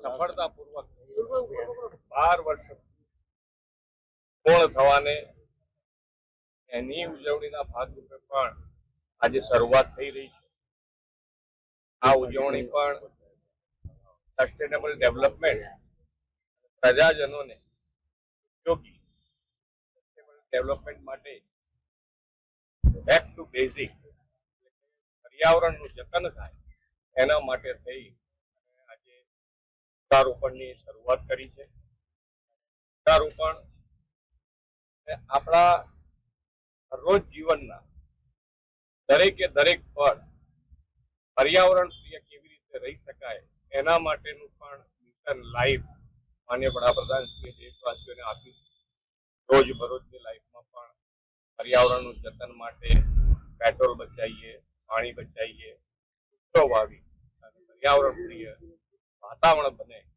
સફળતાપૂર્વક 12 વર્ષ પૂર્ણ થવાને એની ઉજવણીના ભાગરૂપે પણ આજે શરૂઆત થઈ રહી છે. આ ઉજવણી પણ સસ્ટેનેબલ ડેવલપમેન્ટ પ્રજાજનોને ઉપયોગી ડેવલપમેન્ટ માટે બેક ટુ બેઝિક પર્યાવરણનું જતન થાય એના માટે થઈ આજે વૃક્ષારોપણની શરૂઆત કરી છે. વૃક્ષારોપણ આપણા રોજ જીવનના દરેકે દરેક પળ પર્યાવરણ પ્રિય કેવી રીતે રહી શકાય એના માટેનું પણ મિશન લાઈફ માનનીય વડાપ્રધાન શ્રી દેશવાસીઓને આપ્યું. રોજબરોજની લાઈફમાં પણ પર્યાવરણનું જતન માટે પેટ્રોલ બચાવીએ, પાણી બચાવીએ, વૃક્ષો વાવી અને પર્યાવરણ પ્રિય વાતાવરણ બને